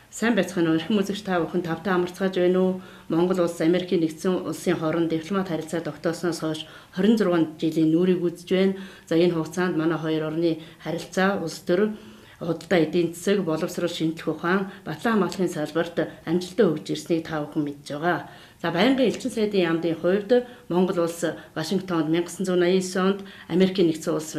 Сайн байцгаана уу? Эрхэм үзэгч та бүхэн тавтаа амарцгааж байна уу? Монгол улс Америкийн нэгдсэн улсын хооронд дипломат харилцаа тогтоосноос хойш 26 жилийн нүрийг үзэж байна. За энэ хугацаанд манай хоёр орны харилцаа улс төр худалдаа эдийн засаг, боловсрол шинжлэх ухаан, батлан хамгааллын салбарт амжилтаа өгж ирснийг та бүхэн мэдж байгаа. За байнгын элчин сайдын яамдын хувьд Монгол улс Вашингтонд 1989 онд, Америкийн нэгдсэн улс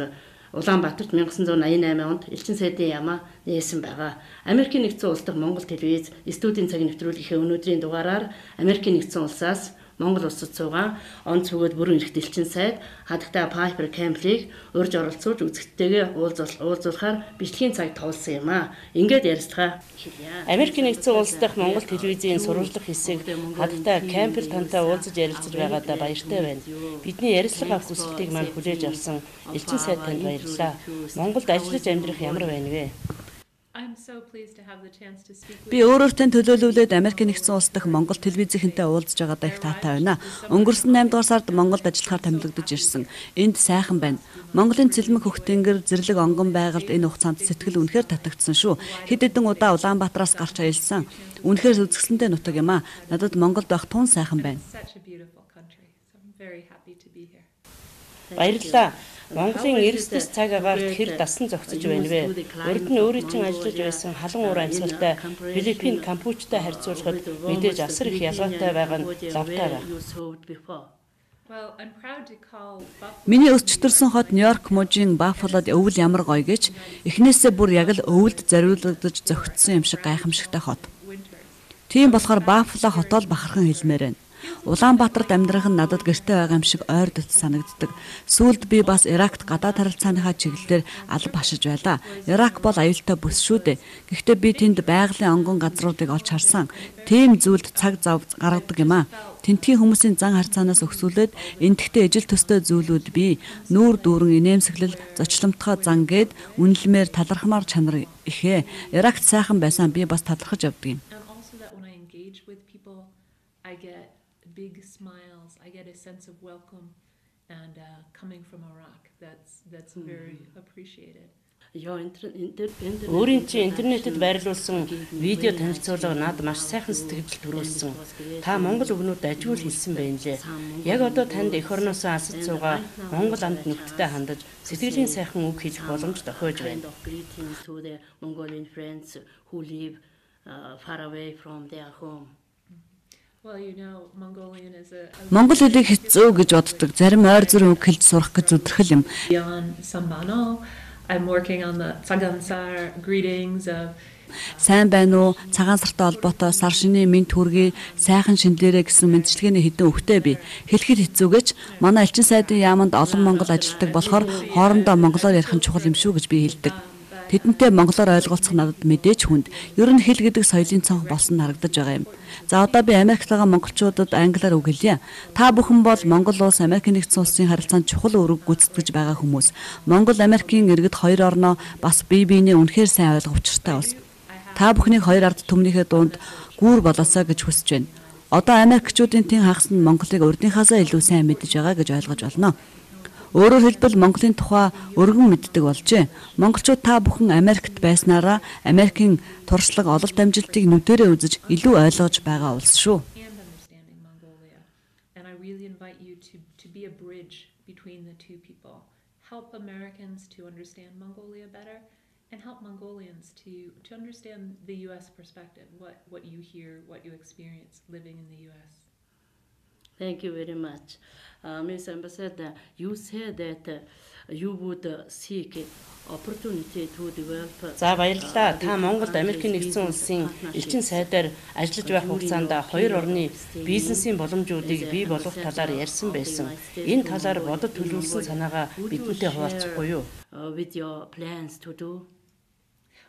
Улаанбаатарт 1988 онд элчин сайдын яамаа нээсэн байгаа. Америкийн нэгдсэн улс дахь Монгол телевиз студийн цаг нэвтрүүлгийн өнөөдрийн дугаараар Америкийн нэгдсэн улсаас Монгол улсад суугаан онц бөгөөд бүрэн эрхт элчин сайд хадагтай Piper Campbell-ийг урьж оролцуулж үзэгчтэйгээ уулзуулахаар бичлэгийн цаг тоолсон юм аа. Ингээд ярилцлага хэлье. Америкийн нэгдсэн улс дахь Монгол телевизийн сурвалжлах хэсэг хадагтай Campbell тантай уулзаж ярилцаж байгаадаа баяртай байна. Бидний ярилцлага авах хүсэлтийг маань хүлээж авсан элчин сайд танд баярлалаа. Монголд ажиллаж амьдрах ямар байна вэ? Би өөрөөр тань төлөөлүүлээд Америкийн нэгдсэн улс дахь Монгол телевизийнхэнтэй уулзж байгаадаа их таатай байна. Өнгөрсөн 8 дугаар сард Монголд ажиллахаар томилогдож ирсэн. Энд сайхан байна. Монголын цэлмэг хөхтэнгэр зэрлэг онгон байгальд энэ хугацаанд сэтгэл үнэхээр татагдсан шүү. Хэд хэдэн удаа Улаанбаатараас гарч аялсан. Үнэхээр үзэсгэлэнтэй нутаг юм аа. Надад Монголд байх тун сайхан байна. Баярлалаа. Монголын эрсдэс цаг агаарт хэр дасан зохицож байна вэ? Урд нь өөрийн чинь ажиллаж байсан халуун уур амьсгалтай Филиппин, Кампучтай харьцуулахад мэдээж асар их ялгаатай байгаа нь лавтай байна. Миний өсч төрсөн хот Нью-Йорк мужийн Баффалод өвөл ямар гоё гэж эхнээсээ бүр яг л өвөлд зориулагдаж зохицсон юм шиг гайхамшигтай хот. Тийм болохоор Баффало хотоо л бахархан хэлмээр байна. Улаанбаатарт амьдрах нь надад гэртэй байгаа юм шиг ойр дот санагддаг. Сүүлд би бас Иракт гадаад харилцааныхаа чиглэлээр алба хашиж байлаа. Ирак бол аюултай бүс шүү дээ. Гэхдээ би тэнд байгалийн онгон газруудыг олж харсан. Тийм зүйлд цаг зав гаргадаг юм аа. Тентхийн хүмүүсийн зан харьцаанаас өксүүлээд энтхтэй ижил төстэй зүйлүүд бий. Нүүр дүүрэн инээмсэглэл, зочломтгой зан гээд үнэлмээр талархмаар чанар ихээ. Иракт сайхан байсан би бас талархаж явдаг юм. Big smiles. I get a sense of welcome and coming from Iraq. That's very appreciated. Өөрийн чинь интернетэд байрлуулсан видео танилцуулга надад маш сайхан сэтгэл төрүүлсэн. Та Монгол өгнүүд ажгүй хэлсэн байна лээ. Яг одоо танд эх орноосоо асаж суугаа Монгол амт нүдтэй хандаж сэтгэлийн сайхан үг хэлэх боломж тохиож байна. Монгол хэлийг хэцүү гэж боддог. Зарим ойр зүрийн үг хэлж сурах гэж зүтгэл юм. I'm working on the Цагаансар greetings of Сайн байна уу? Цагаан сартай холбоотой сар шинийн мэд хүргэе, сайхан шинлээрэ гэсэн мэдчилгээний хэдэн үгтэй би. Хэлэхэд хэцүү гэж манай элчин сайдын яаманд олон монгол ажилладаг болохоор хоорондоо монголоор ярих нь чухал юм шүү гэж би хэлдэг. Тэдэнтэй монголоор ойлголцох надад мэдээж хүнд. Ер нь хэл гэдэг соёлын цонх болсон харагдаж байгаа юм. За одоо би Америкт байгаа монголчуудад англиар үг хэлье. Та бүхэн бол Монгол улс Америкийн нэгдсэн улсын харилцаанд чухал үүрэг гүйцэтгэж байгаа хүмүүс. Монгол Америкийн иргэд хоёр орноо бас бие биенээ үнэхээр сайн ойлгох учиртай улс. Та бүхнийг хоёр ард түмнийхээ дунд гүүр болоосоо гэж хүсэж байна. Одоо Америкчуудын тэн хагас нь Монголыг урдынхаасаа илүү сайн мэдж байгаа гэж ойлгож байна. Өөрөөр хэлбэл Монголын тухай өргөн мэддэг болжээ. Монголчууд та бүхэн Америкт байснараа Америкийн туршлага ололт амжилтыг нүдэрээ үзэж илүү ойлгож байгаа улс шүү. Help Americans to understand Mongolia better and help Mongolians to understand the US perspective, what you hear, what you experience living in the US. Thank you very much. Ms. Ambassador, you said that you would seek opportunity to develop. За баярлалаа. Та Монголд Америкийн нэгдсэн улсын элчин сайдаар ажиллаж байх хугацаанд хоёр орны бизнесийн боломжуудыг бий болгох талаар ярьсан байсан. Энэ талаар бодож төлөвлөсөн санаагаа бидэнтэй хуваалцахгүй юу? With your plans to do?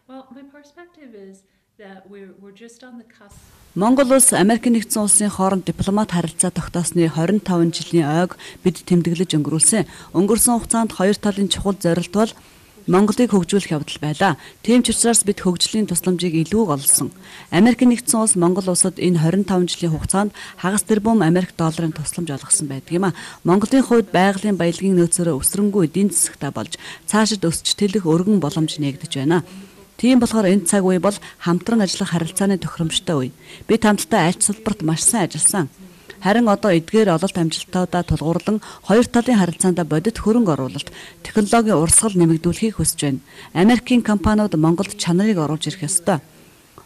Well, my perspective is that we're just on the cusp. Монгол улс Америкийн нэгдсэн улсын хооронд дипломат харилцаа тогтоосны 25 жилийн ойг бид тэмдэглэж өнгөрүүлсэн. Өнгөрсөн хугацаанд хоёр талын чухал зорилт бол Монголыг хөгжүүлэх явдал байлаа. Тийм ч учраас бид хөгжлийн тусламжийг илүү олсон. Америкийн нэгдсэн улс Монгол улсад энэ 25 жилийн хугацаанд хагас тэрбум Америк долларын тусламж олгосон байдаг юм а. Монголын хувьд байгалийн баялагын нөөцөөр өсрөнгөө эдийн засагтаа болж цаашид өсч тэлэх өргөн боломж нээгдэж байна. Тийм болохоор энэ цаг үе бол хамтран ажиллах харилцааны тохиромжтой үе. Бид хамтдаа аль салбарт маш сайн ажилласан. Харин одоо эдгээр ололт амжилтуудаа тулгуурлан хоёр талын харилцаанд бодит хөрөнгө оруулалт, технологийн урсгал нэмэгдүүлэхийг хүсэж байна. Америкийн компаниуд Монголд чанарыг оруулж ирэх ёстой.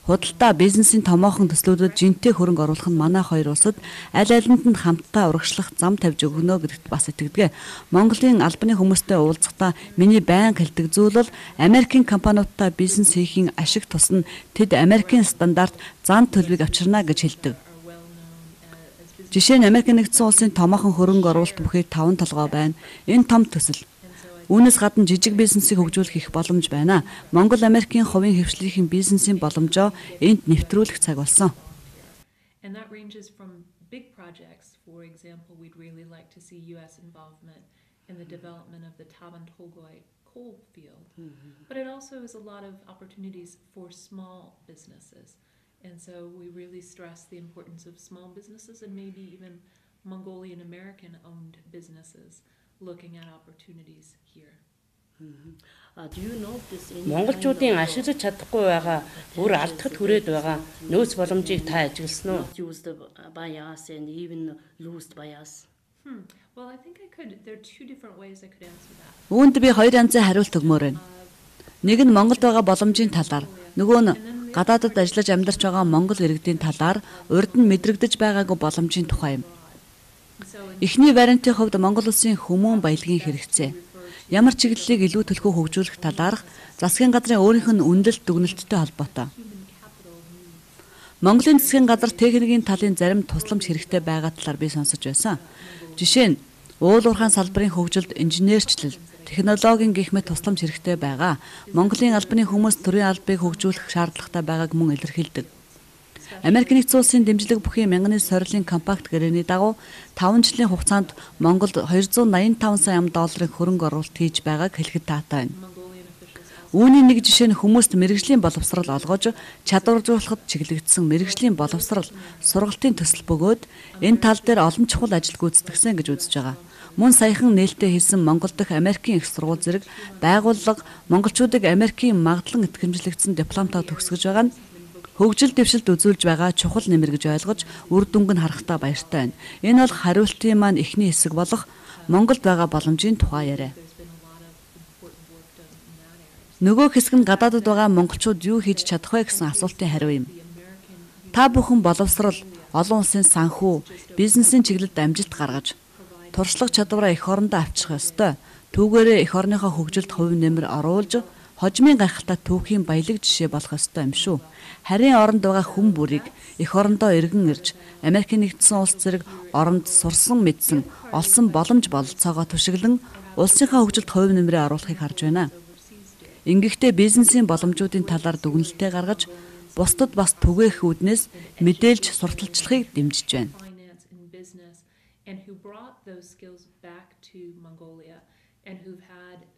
Худалдаа бизнесийн томоохон төслүүдэд жинтэй хөрөнгө оруулах нь манай хоёр улсад аль алинд нь хамтдаа урагшлах зам тавьж өгнө гэдэгт бас итгэдэг. Монголын албаны хүмүүстэй уулзахдаа миний байнга хэлдэг зүйл бол Америкийн компаниудтай бизнес хийхийн ашиг тусна тэд Америкийн стандарт зан төлөвийг авчирна гэж хэлдэг. Жишээ нь Америкийн нэгдсэн улсын томоохон хөрөнгө оруулалт бүхий 5 толгой байна. Энэ том төсөл. Үүнээс гадна жижиг бизнесийг хөгжүүлэх их боломж байна. Монгол Америкийн хувийн хөвшлөлийн бизнесийн боломжоо энд нэвтрүүлэх цаг болсон. And that ranges from big projects. For example, we'd really like to see US involvement in the development of the Tavan-Tolgoi coal field. But it also is a lot of opportunities for small businesses. And so we really stress the importance of small businesses and maybe even Mongolian American owned businesses looking at opportunities here. Do you know this in Монголчуудын ашиглаж чадахгүй байгаа бүр алдахад хүрээд байгаа нөөц боломжийг та ажигласан уу? used by us and even lost by us? Well, I think I could. There are two different ways I could answer that. Үүнд би хоёр янзын хариулт өгмөр байна. Нэг нь Монголд байгаа боломжийн талаар, нөгөө нь гадаадад ажиллаж амьдарч байгаа монгол иргэдийн талаар урд нь мэдрэгдэж байгаагүй боломжийн тухай юм. Эхний вариантын хувьд Монгол улсын хүмүүн баялагын хэрэгцээ, ямар чиглэлийг илүү төлхөө хөгжүүлэх талаарх засгийн газрын өөрийнх нь үнэлэлт дүгнэлттэй холбоотой. Монголын засгийн газар техникийн талын зарим тусламж хэрэгтэй байгаа талаар би сонсож байсан. Жишээ нь уул уурхайн салбарын хөгжилд инженерчлэл, технологийн гэх мэт тусламж хэрэгтэй байгаа. Монголын албаны хүмүүс төрийн албыг хөгжүүлэх шаардлагатай байгааг мөн илэрхийлдэг. Америк нэгдсэн улсын дэмжлэг бүхий мянганы сорилын компакт гэрээний дагуу 5 жилийн хугацаанд Монголд 285 сая $200 хөрөнгө оруулалт хийж байгааг хэлэхэд таатай байна. Үүний нэг жишээ нь хүмүүст мэрэгжлийн боловсрал олгож чадваржуулахад чиглэгдсэн мэрэгжлийн боловсрал сургалтын төсөл бөгөөд энэ тал дээр олон чухал ажил гүйцэтгэсэн гэж үзэж байгаа. Мөн саяхан нээлттэй хийсэн Монгол дахь Америкийн их сургууль зэрэг байгууллага монголчуудыг Америкийн магадлан итгэмжлэгдсэн дипломтой төгсгөж байгаа нь хөгжил дэвшилт үзүүлж байгаа чухал нэмэр гэж ойлгож үр дүнг нь харахтаа баяртай байна. Энэ бол хариултын маань эхний хэсэг болох Монголд байгаа боломжийн тухай яриа. Нөгөө хэсэг нь гадаадд байгаа монголчууд юу хийж чадах вэ гэсэн асуултын хариу юм. Та бүхэн боловсрал, олон улсын санхүү, бизнесийн чиглэлд амжилт гаргаж, туршлага чадвараа эх орондоо авчих ёстой. Түүгээрээ эх орныхоо хөгжилд хувь нэмэр оруулж хожмын гайхалтай түүхийн баялаг жишээ болох ёстой юм шүү. Харийн оронд байгаа хүн бүрийг эх орондоо иргэн ирж Америкийн нэгдсэн улс зэрэг оронд сурсан мэдсэн олсон боломж бололцоогоо түшиглэн улсынхаа хөгжилд хувь нэмрээ оруулахыг харж байна. Ингэхдээ бизнесийн боломжуудын талаар дүгнэлтээ гаргаж бусдад бас түгээх үүднээс мэдээлж сурталчлахыг дэмжиж байна. And who brought those skills back to Mongolia and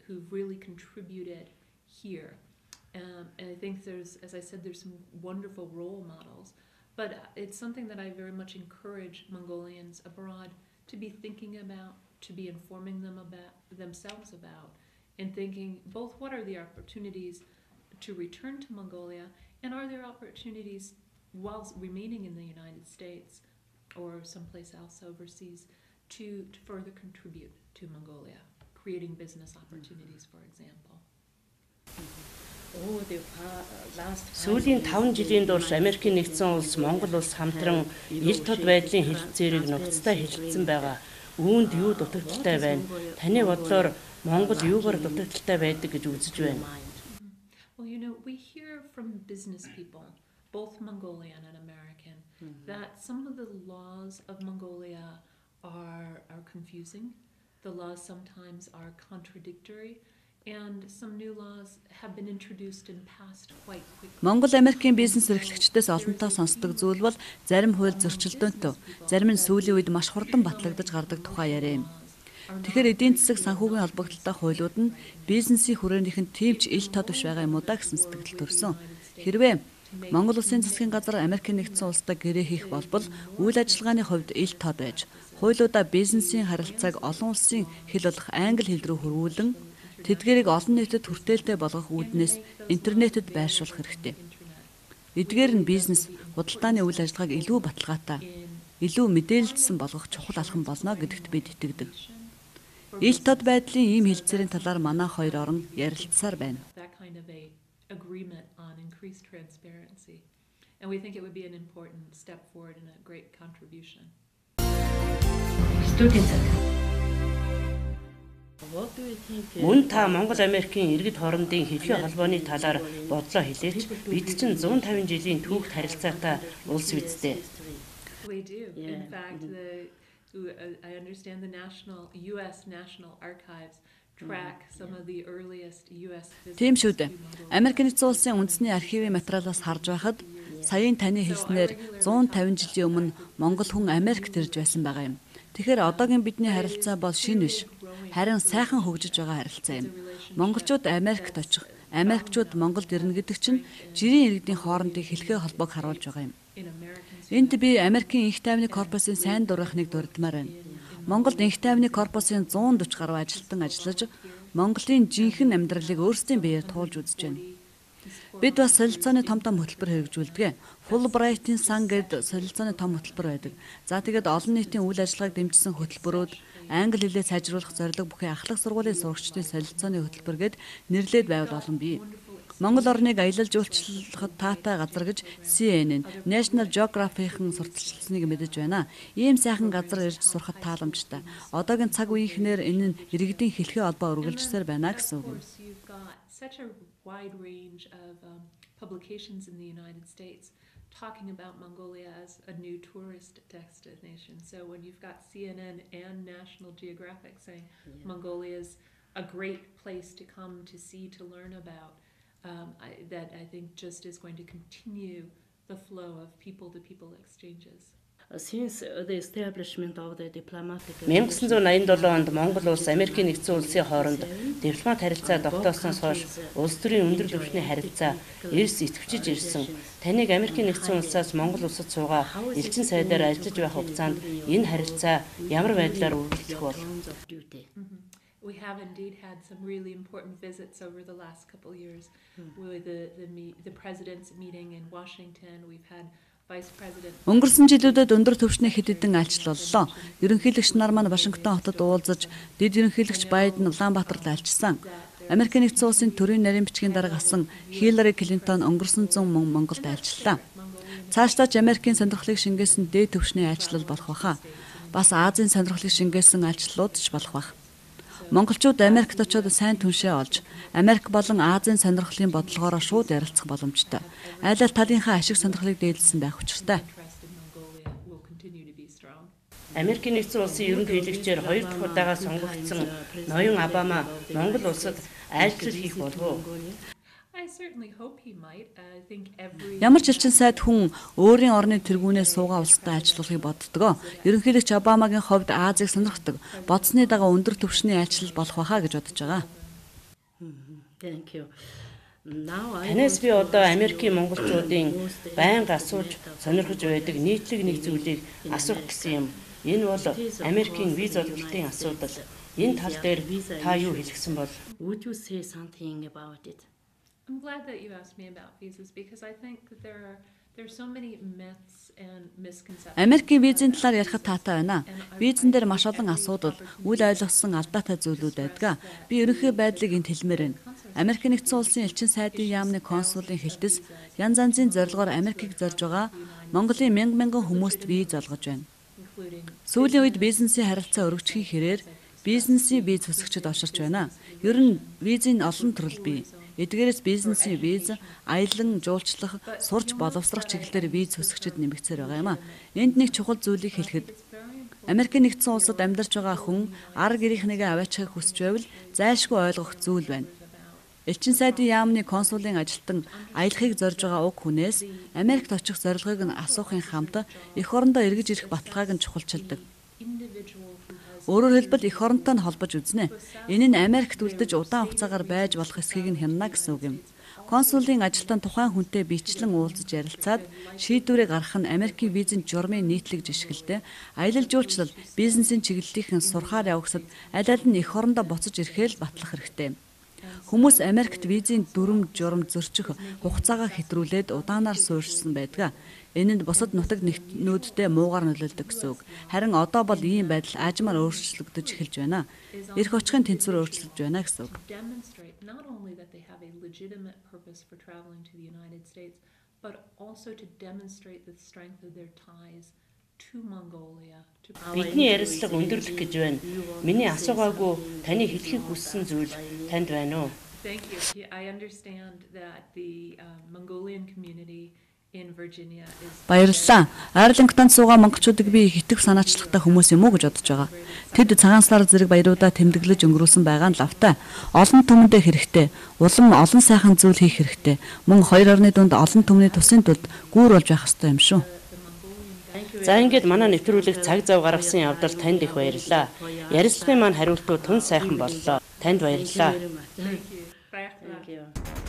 who've really contributed here. And I think as I said, there's some wonderful role models, but it's something that I very much encourage Mongolians abroad to be thinking about, to be informing themselves about, and thinking both what are the opportunities to return to Mongolia, and are there opportunities while remaining in the United States or someplace else overseas to further contribute to Mongolia, creating business opportunities, for example. Сүүлийн 5 жилийн турш Америкийн нэгдсэн улс Монгол улс хамтран ил тод байдлын хэлэлцээрийг нухацтай хэлэлцсэн байгаа. Үүнд юу дутагдaltaй байна? Таны бодлоор Монгол юугаар дутагдaltaй байдаг гэж үзэж байна? Well, you know, we hear from business people, both Mongolian and American, that some of the laws of Mongolia are confusing. The laws sometimes are contradictory. And some new laws have been introduced and passed quite quickly. Монгол Америкийн бизнес эрхлэгчдээс олонтоо сонсдог зүйл бол зарим хууль зөрчилдөөнтэй, зарим нь сүүлийн үед маш хурдан батлагдаж гардаг тухай яриа юм. Тэгэхээр эдийн засаг санхүүгийн холбогдлолтой хуулиуд нь бизнесийн хүрээнийх нь тэмч ил тод биш байгаа юм уу да гэсэн сэтгэл төрсөн. Хэрвээ Монгол улсын засгийн газар Америкийн нэгдсэн улстай гэрээ хийх болбол үйл ажиллагааны хувьд ил тод байж, хуулиудаа бизнесийн харилцааг олон улсын хэл болох англи хэл рүү хөрвүүлэн тэдгээрийг олон нийтэд хүртээлтэй болгох үүднээс интернетэд байршуулах хэрэгтэй. Эдгээр нь бизнес, худалдааны үйл ажиллагааг илүү баталгаатай, илүү мэдээлэлдсэн болгох чухал алхам болно гэдэгт бид итгэдэг. Ил тод байдлын ийм хэлцээрийн талаар манай хоёр орон ярилцсаар байна. And we think it would be an important step forward and a great contribution. Мөн та Монгол Америкийн иргэд хоорондын хэлхээ холбооны талаар бодлоо хэлээч бид чинь 150 жилийн түүхт харилцаатай улс бидтэй. We do. In fact, I understand the US National Archives track some of the earliest US visitors. Тийм шүү дээ. Америк нэгдсэн улсын үндэсний архивын материалаас харж байхад саяын таны хэлснээр 150 жилийн өмнө Монгол хүн Америкт ирж байсан байгаа юм. Тэгэхээр одоогийн бидний харилцаа бол шинэ биш. Харин сайхан хөгжиж байгаа харилцаа юм. Монголчууд Америкт очих, Америкчууд Монголд ирнэ гэдэг чинь жирийн иргэдийн хоорондын хэлхээ холбоог харуулж байгаа юм. Энд би Америкийн Инх тайвны корпусын сайн дурынхныг дурдмаар байна. Монголд Инх тайвны корпусын 140 гаруй ажилтан ажиллаж Монголын жинхэнэ амьдралыг өөрсдийн биеэр туулж үзэж байна. Бид бас солилцооны том хөтөлбөр хэрэгжүүлдэг. Fulbright-ийн сан гэдэг солилцооны том хөтөлбөр байдаг. За тэгээд олон нийтийн үйл ажиллагааг дэмжсэн хөтөлбөрүүд, англи хэлээ сайжруулах зорилго бүхий ахлах сургуулийн сурагчдын солилцооны хөтөлбөр гэд нэрлээд байвал олон бий. Монгол орныг аялал жуулчлахад таатай газар гэж CNN, National Geographic-ын сурталчилсныг мэдэж байна. Ийм сайхан газар ирж сурахад тааламжтай. Одоогийн цаг үеийнхнэр энэ нь иргэдийн хэлхээ холбоо үргэлжсээр байна гэсэн үг. Wide range of publications in the United States talking about Mongolia as a new tourist destination. So when you've got CNN and National Geographic saying Mongolia is a great place to come to see, to learn about, that I think just is going to continue the flow of people-to-people exchanges. Since the establishment of the diplomatic 1987 онд Монгол улс Америкийн нэгдсэн улсын хооронд дипломат харилцаа тогтоосноос хойш улс төрийн өндөр түвшний харилцаа эрс идэвхжиж ирсэн. Таныг Америкийн нэгдсэн улсаас Монгол улсад суугаа элчин сайдаар ажиллаж байх хугацаанд энэ харилцаа ямар байдлаар үргэлжлэх бол? We have indeed had some really important visits over the last couple of years with the president's meeting in Washington. We've had Өнгөрсөн жилүүдэд өндөр түвшний хэд хэдэн айлчлал боллоо. Ерөнхийлөгч нар маань Вашингтон хотод уулзаж, дэд ерөнхийлөгч Байден Улаанбаатарт айлчсан. Америкийн нэгдсэн улсын төрийн нарийн бичгийн дарга асан Хиллари Клинтон өнгөрсөн 100 мөн Монголд айлчлаа. Цаашдаа ч Америкийн сонирхлыг шингээсэн дээд түвшний айлчлал болох баха. Бас Азийн сонирхлыг шингээсэн айлчлалууд ч болох бах. Монголчууд Америкт очиод сайн түншээ олж, Америк болон Азийн сонирхлын бодлогоороо шууд ярилцах боломжтой. Айл ал талынхаа ашиг сонирхлыг дээдлсэн байх учиртай. Америкийн нэгдсэн улсын ерөнхийлөгчээр 2 дахь удаага сонгогдсон ноён Обама Монгол улсад айлчлал хийх болов уу? Ямар ч элчин сайд хүн өөрийн орны тэргүүнээс суугаа улстай айлчлуулахыг боддгоо. Ерөнхийлөгч Обамагийн хувьд Азийг сонирхдаг. Бодсны дагуу өндөр түвшний айлчлал болох байхаа гэж бодож байгаа. Thank you. Танаас би одоо Америкийн монголчуудын байнга асууж сонирхож байдаг нийтлэг нэг зүйлийг асуух гэсэн юм. Энэ бол Америкийн виз олголтын асуудал. Энэ тал дээр та юу хэлэх бол? Would you say something about it? I'm glad that you asked me about visas because I think that there's so many myths and misconceptions. Америкийн визийн талаар ярихад таатай байна. Визэн дээр маш олон асуудал, үл ойлгосон алдаатай зүйлүүд байдаг. Би ерөнхий байдлыг энд хэлмээр байна. Америкийн нэгдсэн улсын элчин сайдын яамны консулын хэлтэс янз янзын зорилгоор Америкийг зорж байгаа Монголын мянган хүмүүст виз олгож байна. Сүүлийн үед бизнесийн харилцаа өргөжхийн хэрээр бизнесийн виз хүсэгчид олширч байна. Ер нь визийн олон төрөл бий. Эдгээрээс бизнесийн виз, аялан жуулчлах, сурч боловсрох чиглэлээр виз хүсэгчид нэмэгцээр байгаа юм а. Энд нэг чухал зүйлийг хэлэхэд Америкийн нэгдсэн улсад амьдарч байгаа хүн ар гэрийнхнийгээ аваачихыг хүсч байвал зайлшгүй ойлгох зүйл байна. Элчин сайдын яамны консулын ажилтан аялахыг зорж байгаа уг хүнээс Америкт очих зорилгыг нь асуухын хамт эх орондоо эргэж ирэх баталгааг нь чухалчилдаг. Өөрөөр хэлбэл эх оронтой нь холбож үзнэ. Энэ нь Америкт үлдэж удаан хугацаагаар байж болох эсхийг нь хянана гэсэн үг юм. Консулын ажилтан тухайн хүнтэй бичлэн уулзаж ярилцаад шийдвэрээ гаргах нь Америкийн визийн журмын нийтлэг жишгэлтэй аялал жуулчлал бизнесийн чиглэлийнхэн сурахаар явагсад аль аль нь эх орондоо буцаж ирэхээр батлах хэрэгтэй. Хүмүүс Америкт визийн дүрм журам зөрчих хугацаагаа хэтрүүлээд удаанаар суурьшсан байдаг. Энэнд бусад нутаг нэгтнүүдтэй муугар нөлөөлдөг гэсэн үг. Харин одоо бол ийм байдал аажмаар өөрчлөгдөж эхэлж байна. Эрх очихын тэнцвэр өөрчлөгдөж байна гэсэн үг. Бидний ярилцлага өндөрлөх гэж байна. Миний асуугаагүй таны хэлхийг хүссэн зүйл танд байна уу? Thank you. I understand that the Mongolian community in Virginia is Баярлалаа. Арlington суугаа монголчуудыг би их итгэв санаачлагтай хүмүүс юм уу гэж бодож байгаа. Тэд цагаанслаар зэрэг баяруудаа тэмдэглэж өнгөрүүлсэн байгаа нь лавтай. Олон түмэндээ хэрэгтэй. Улам олон сайхан зүйл хийх хэрэгтэй. Мөн хоёр орны дунд олон түмний тусын тулд гүүр болж байх ёстой юм шүү. За ингээд манай нэвтрүүлэг цаг зав гаргасан явдал танд их баярлалаа. Ярилцлагын маань хариултууд тун сайхан боллоо. Танд баярлалаа. Thank you.